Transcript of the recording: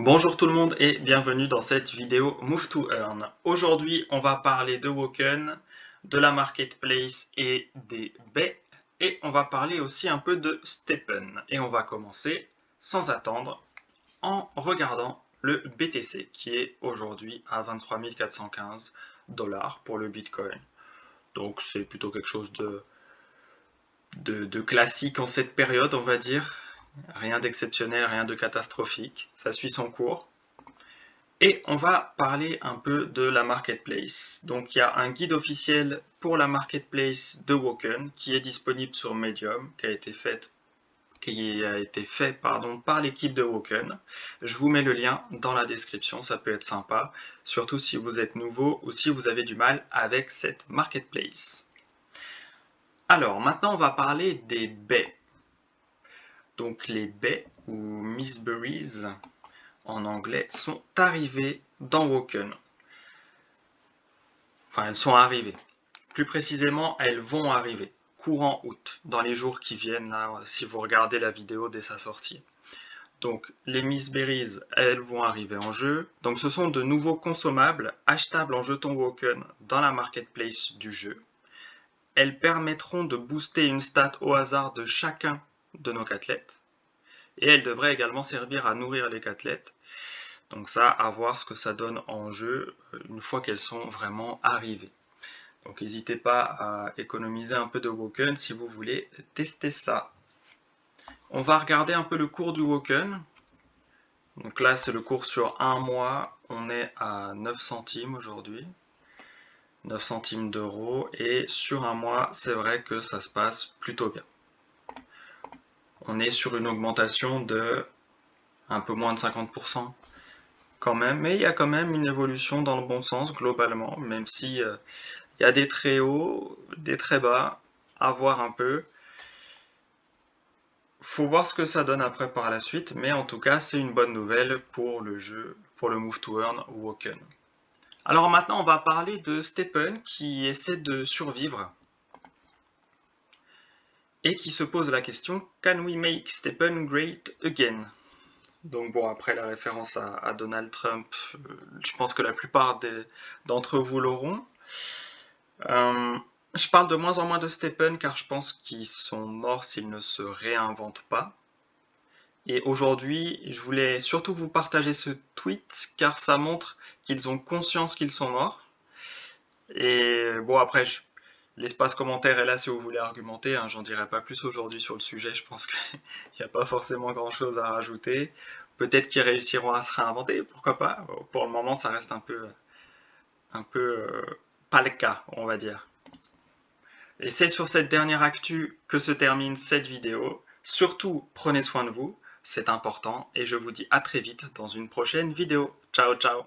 Bonjour tout le monde et bienvenue dans cette vidéo Move to Earn. Aujourd'hui, on va parler de Woken, de la marketplace et des baies. Et on va parler aussi un peu de Stepn. Et on va commencer sans attendre en regardant le BTC qui est aujourd'hui à 23 415 $ pour le Bitcoin. Donc c'est plutôt quelque chose de classique en cette période, on va dire. Rien d'exceptionnel, rien de catastrophique. Ça suit son cours. Et on va parler un peu de la marketplace. Donc il y a un guide officiel pour la marketplace de Woken qui est disponible sur Medium, qui a été fait par l'équipe de Woken. Je vous mets le lien dans la description, ça peut être sympa, surtout si vous êtes nouveau ou si vous avez du mal avec cette marketplace. Alors maintenant on va parler des baies. Donc les baies ou Mysteries en anglais sont arrivées dans Woken. Enfin, elles sont arrivées. Plus précisément, elles vont arriver courant août, dans les jours qui viennent, là, si vous regardez la vidéo dès sa sortie. Donc, les Mysteries, elles vont arriver en jeu. Donc, ce sont de nouveaux consommables achetables en jetons Woken dans la marketplace du jeu. Elles permettront de booster une stat au hasard de chacun de nos cathlètes. Et elles devraient également servir à nourrir les cathlètes. Donc ça, à voir ce que ça donne en jeu une fois qu'elles sont vraiment arrivées. Donc n'hésitez pas à économiser un peu de Woken si vous voulez tester ça. On va regarder un peu le cours du Woken. Donc là, c'est le cours sur un mois. On est à 9 centimes aujourd'hui. 9 centimes d'euros. Et sur un mois, c'est vrai que ça se passe plutôt bien. On est sur une augmentation de un peu moins de 50%. Quand même, mais il y a quand même une évolution dans le bon sens globalement, même si il y a des très hauts, des très bas, à voir un peu. Faut voir ce que ça donne après par la suite, mais en tout cas c'est une bonne nouvelle pour le jeu, pour le Move to Earn Woken. Alors maintenant on va parler de Stepn qui essaie de survivre et qui se pose la question Can we make Stepn great again? Donc bon, après la référence à Donald Trump, je pense que la plupart d'entre vous l'auront. Je parle de moins en moins de Stepn car je pense qu'ils sont morts s'ils ne se réinventent pas. Et aujourd'hui, je voulais surtout vous partager ce tweet car ça montre qu'ils ont conscience qu'ils sont morts. Et bon, après, l'espace commentaire est là si vous voulez argumenter, hein, j'en dirai pas plus aujourd'hui sur le sujet, je pense qu'il n'y a pas forcément grand chose à rajouter. Peut-être qu'ils réussiront à se réinventer, pourquoi pas. Pour le moment, ça reste un peu pas le cas, on va dire. Et c'est sur cette dernière actu que se termine cette vidéo. Surtout, prenez soin de vous, c'est important, et je vous dis à très vite dans une prochaine vidéo. Ciao, ciao!